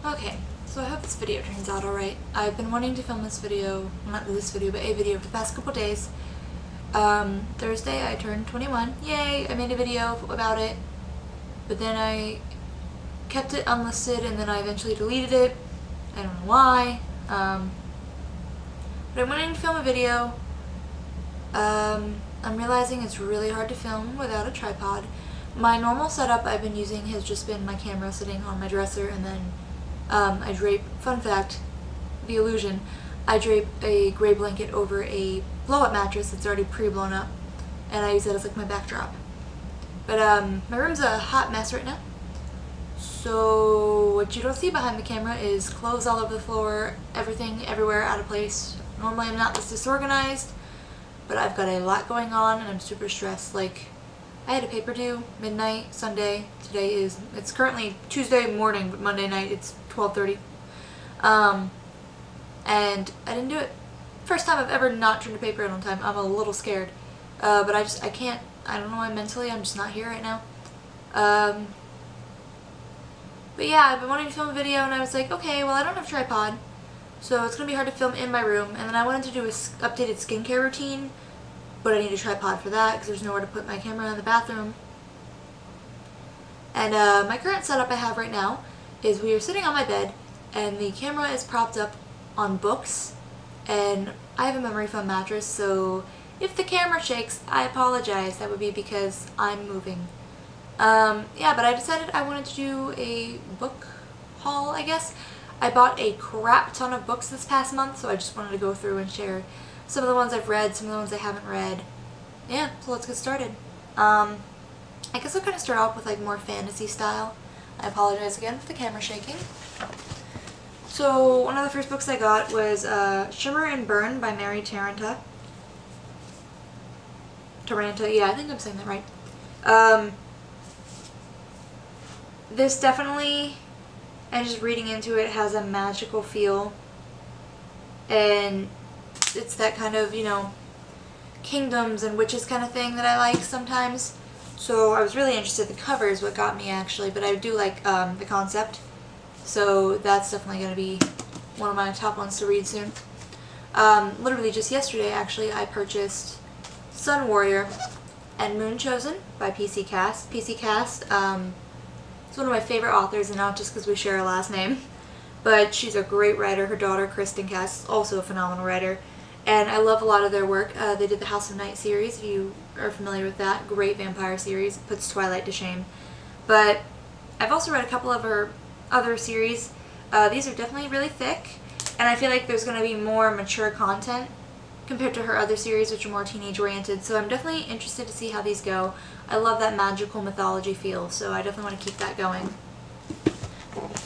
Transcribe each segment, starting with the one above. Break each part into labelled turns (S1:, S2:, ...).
S1: Okay, so I hope this video turns out alright. I've been wanting to film this video, not this video, but a video for the past couple days. Thursday I turned 21. Yay! I made a video about it, but then I kept it unlisted and then I eventually deleted it. I don't know why. But I'm wanting to film a video. I'm realizing it's really hard to film without a tripod. My normal setup I've been using has just been my camera sitting on my dresser, and then I drape, fun fact, the illusion, I drape a gray blanket over a blow-up mattress that's already pre-blown up, and I use that as like my backdrop. But my room's a hot mess right now, so what you don't see behind the camera is clothes all over the floor, everything everywhere out of place. Normally I'm not this disorganized, but I've got a lot going on and I'm super stressed. Like, I had a paper due midnight Sunday. Today is, it's currently Tuesday morning, but Monday night it's 12:30. And I didn't do it. First time I've ever not turned a paper in on time. I'm a little scared. But I can't, I don't know why mentally I'm just not here right now. But yeah, I've been wanting to film a video and I was like, okay, well I don't have a tripod, so it's going to be hard to film in my room. And then I wanted to do an updated skincare routine, but I need a tripod for that because there's nowhere to put my camera in the bathroom. And my current setup I have right now is we are sitting on my bed and the camera is propped up on books, and I have a memory foam mattress, so if the camera shakes, I apologize. That would be because I'm moving. Yeah, but I decided I wanted to do a book haul, I guess. I bought a crap ton of books this past month, so I just wanted to go through and share some of the ones I've read, some of the ones I haven't read. Yeah, so let's get started. I guess I'll kind of start off with like more fantasy style. I apologize again for the camera shaking. So one of the first books I got was Shimmer and Burn by Taranta. Taranta, yeah, I think I'm saying that right. This definitely, and just reading into it, has a magical feel. And it's that kind of, you know, kingdoms and witches kind of thing that I like sometimes. So I was really interested. The cover is what got me actually, but I do like the concept. So that's definitely going to be one of my top ones to read soon. Literally just yesterday actually I purchased Warrior and Munchausen by PC Cast. PC Cast is one of my favorite authors, and not just because we share a last name, but she's a great writer. Her daughter Kristen Cast is also a phenomenal writer, and I love a lot of their work. They did the House of Night series, if you are familiar with that. Great vampire series. It puts Twilight to shame. But I've also read a couple of her other series. These are definitely really thick, and I feel like there's going to be more mature content compared to her other series, which are more teenage oriented, so I'm definitely interested to see how these go. I love that magical mythology feel, so I definitely want to keep that going.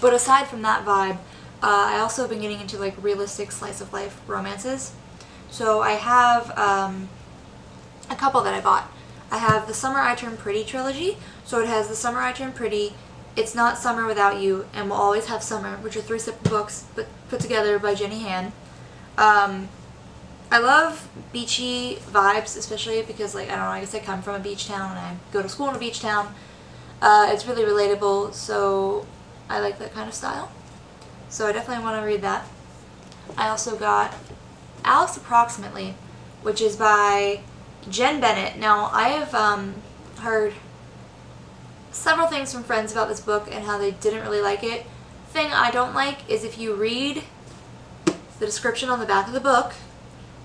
S1: But aside from that vibe, I also have been getting into like realistic slice of life romances. So I have a couple that I bought. I have the Summer I Turned Pretty trilogy. So it has the Summer I Turned Pretty, It's Not Summer Without You, and We'll Always Have Summer, which are 3 separate books but put together by Jenny Han. I love beachy vibes, especially because, like, I don't know, I guess I come from a beach town and I go to school in a beach town. It's really relatable, so I like that kind of style. So I definitely want to read that. I also got Alice Approximately, which is by Jenn Bennett. Now, I have heard several things from friends about this book and how they didn't really like it. Thing I don't like is if you read the description on the back of the book,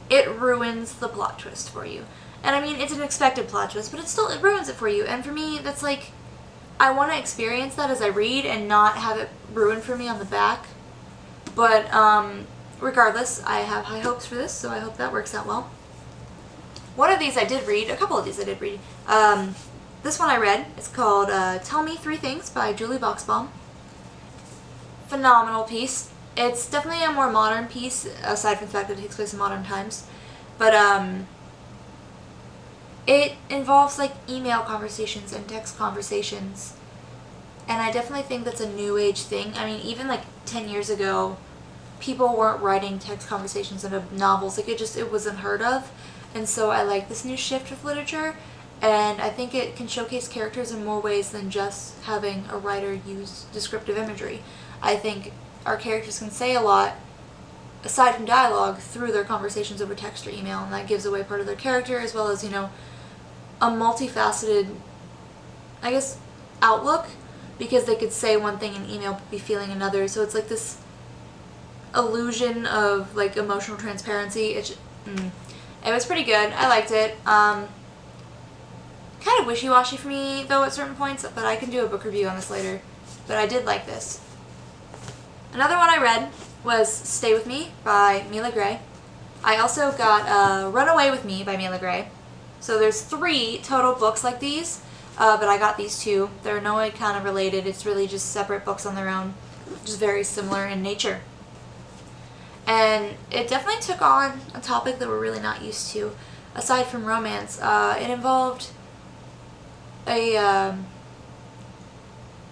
S1: it ruins the plot twist for you. And I mean, it's an expected plot twist, but it ruins it for you. And for me, that's like, I want to experience that as I read and not have it ruined for me on the back. But regardless, I have high hopes for this, so I hope that works out well. One of these I did read, a couple of these I did read. This one I read, it's called Tell Me 3 Things by Julie Buxbaum. Phenomenal piece. It's definitely a more modern piece, aside from the fact that it takes place in modern times. But it involves like email conversations and text conversations. And I definitely think that's a new age thing. I mean, even like 10 years ago, people weren't writing text conversations into novels. Like, it was unheard of. And so I like this new shift with literature. and I think it can showcase characters in more ways than just having a writer use descriptive imagery. I think our characters can say a lot, aside from dialogue, through their conversations over text or email, and that gives away part of their character, as well as, you know, a multifaceted, I guess, outlook, because they could say one thing in email but be feeling another, so it's like this illusion of, like, emotional transparency. It was pretty good. I liked it. Kind of wishy-washy for me, though, at certain points, but I can do a book review on this later. But I did like this. Another one I read was Stay With Me by Mila Gray. I also got Run Away With Me by Mila Gray. So there's 3 total books like these, but I got these 2. They're no way kind of related. It's really just separate books on their own, just very similar in nature. And it definitely took on a topic that we're really not used to, aside from romance. It involved a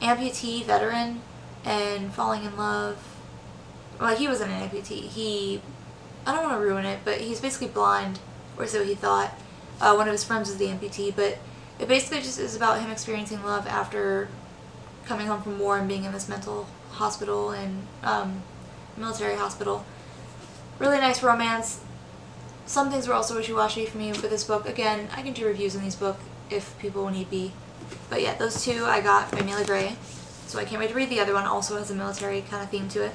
S1: amputee veteran and falling in love. Well, he wasn't an amputee. I don't want to ruin it, but he's basically blind, or so he thought. One of his friends was the amputee, but it basically just is about him experiencing love after coming home from war and being in this mental hospital and military hospital. Really nice romance. Some things were also wishy-washy for me with this book. Again, I can do reviews on these books if people need be. But yeah, those 2 I got by Mila Gray. So I can't wait to read the other one. Also has a military kind of theme to it.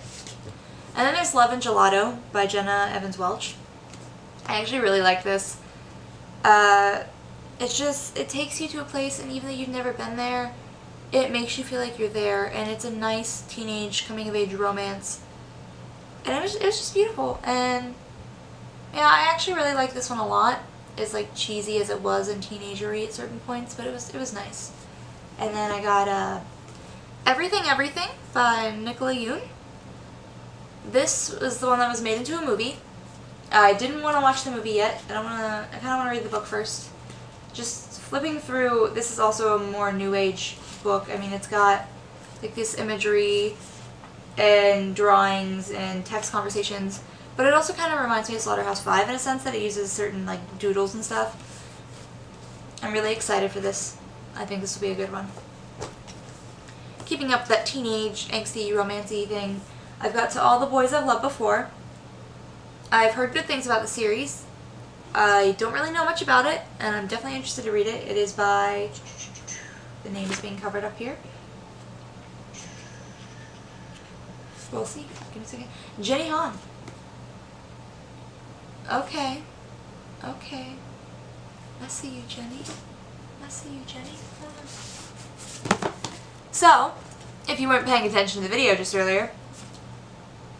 S1: And then there's Loving Gelato by Jenna Welch. I actually really like this. It takes you to a place, and even though you've never been there, it makes you feel like you're there, and it's a nice teenage coming-of-age romance. And it was just beautiful, and yeah, I actually really like this one a lot. As like cheesy as it was and teenagery at certain points, but it was nice. And then I got Everything by Nicola Yoon. This was the one that was made into a movie. I didn't want to watch the movie yet. I kind of want to read the book first. Just flipping through, this is also a more new age book. I mean, it's got like this imagery and drawings and text conversations, but it also kind of reminds me of Slaughterhouse-5 in a sense that it uses certain like doodles and stuff. I'm really excited for this. I think this will be a good one. Keeping up that teenage, angsty, romancy thing, I've got To All the Boys I've Loved Before. I've heard good things about the series. I don't really know much about it, and I'm definitely interested to read it. It is by, the name is being covered up here. We'll see. Give me a second. Jenny Han. Okay. I see you, Jenny. So, if you weren't paying attention to the video just earlier,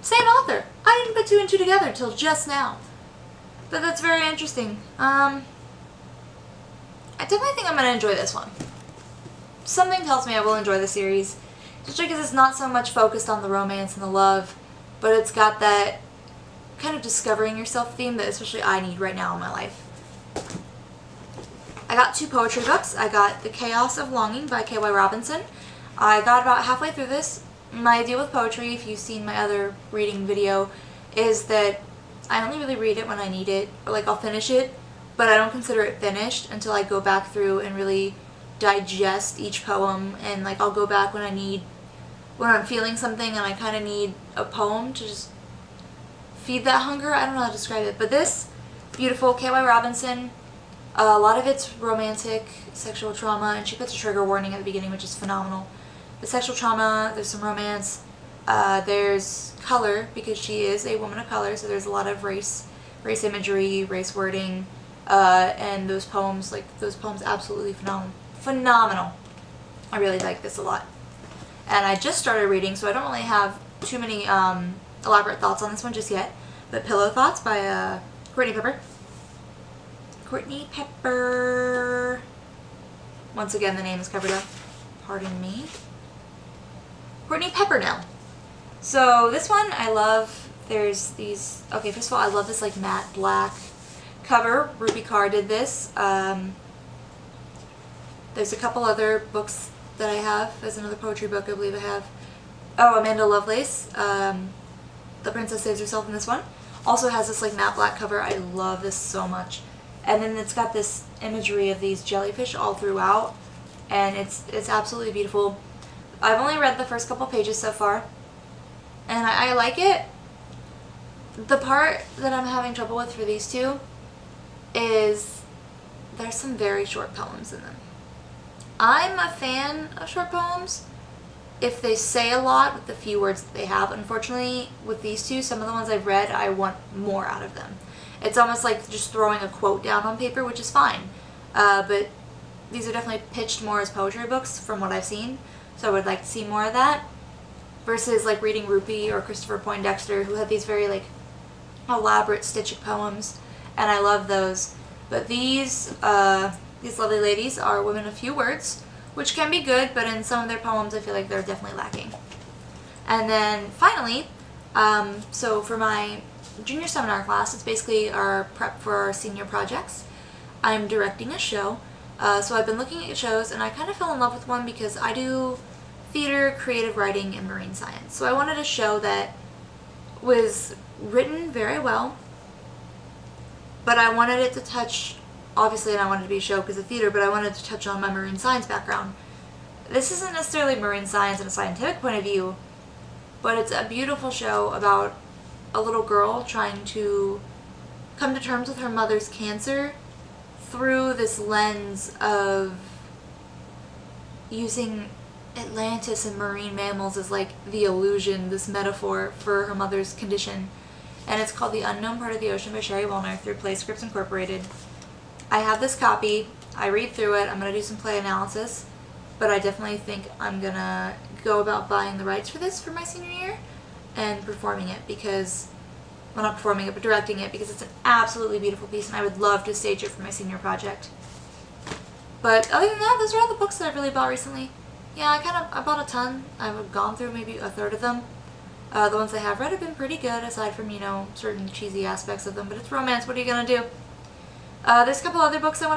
S1: same author. I didn't put 2 and 2 together until just now. But that's very interesting. I definitely think I'm going to enjoy this one. Something tells me I will enjoy the series. Just because it's not so much focused on the romance and the love, but it's got that kind of discovering yourself theme that especially I need right now in my life. I got 2 poetry books. I got The Chaos of Longing by K.Y. Robinson. I got about halfway through this. My idea with poetry, if you've seen my other reading video, is that I only really read it when I need it, or like I'll finish it, but I don't consider it finished until I go back through and really digest each poem, and like I'll go back when I'm feeling something and I kind of need a poem to just feed that hunger. I don't know how to describe it, but this, beautiful, K.Y. Robinson, a lot of it's romantic, sexual trauma, and she puts a trigger warning at the beginning, which is phenomenal. The sexual trauma, there's some romance, there's color, because she is a woman of color, so there's a lot of race imagery, race wording, and those poems absolutely phenomenal. I really like this a lot. And I just started reading, so I don't really have too many elaborate thoughts on this one just yet, but Pillow Thoughts by Courtney Pepper. Once again, the name is covered up. Pardon me. Courtney Peppernell. So this one I love. There's these, okay, first of all, I love this like matte black cover. Ruby Carr did this. There's a couple other books that I have. There's another poetry book I believe I have. Oh, Amanda Lovelace. The Princess Saves Herself in this one. Also has this like matte black cover. I love this so much. And then it's got this imagery of these jellyfish all throughout, and it's absolutely beautiful. I've only read the first couple pages so far, and I like it. The part that I'm having trouble with for these two is there's some very short poems in them. I'm a fan of short poems if they say a lot with the few words that they have. Unfortunately, with these two, some of the ones I've read, I want more out of them. It's almost like just throwing a quote down on paper, which is fine. But these are definitely pitched more as poetry books from what I've seen, so I would like to see more of that. Versus like reading Rupee or Christopher Poindexter, who have these very like elaborate stitched poems, and I love those. But these lovely ladies are women of few words, which can be good, but in some of their poems I feel like they're definitely lacking. And then finally, so for my junior seminar class, it's basically our prep for our senior projects. I'm directing a show, so I've been looking at shows, and I kind of fell in love with one because I do theater, creative writing, and marine science. So I wanted a show that was written very well, but I wanted it to touch, obviously, and I wanted it to be a show because of theater, but I wanted to touch on my marine science background. This isn't necessarily marine science in a scientific point of view, but it's a beautiful show about a little girl trying to come to terms with her mother's cancer through this lens of using Atlantis and marine mammals as like the illusion, this metaphor for her mother's condition. And it's called The Unknown Part of the Ocean by Sherry Woolner through Play Scripts Incorporated. I have this copy. I read through it. I'm going to do some play analysis, but I definitely think I'm going to go about buying the rights for this for my senior year and performing it because, well, not performing it, but directing it, because it's an absolutely beautiful piece and I would love to stage it for my senior project. But other than that, those are all the books that I've really bought recently. Yeah, I bought a ton. I've gone through maybe a third of them. The ones I have read have been pretty good, aside from, you know, certain cheesy aspects of them, but it's romance. What are you going to do? There's a couple other books I want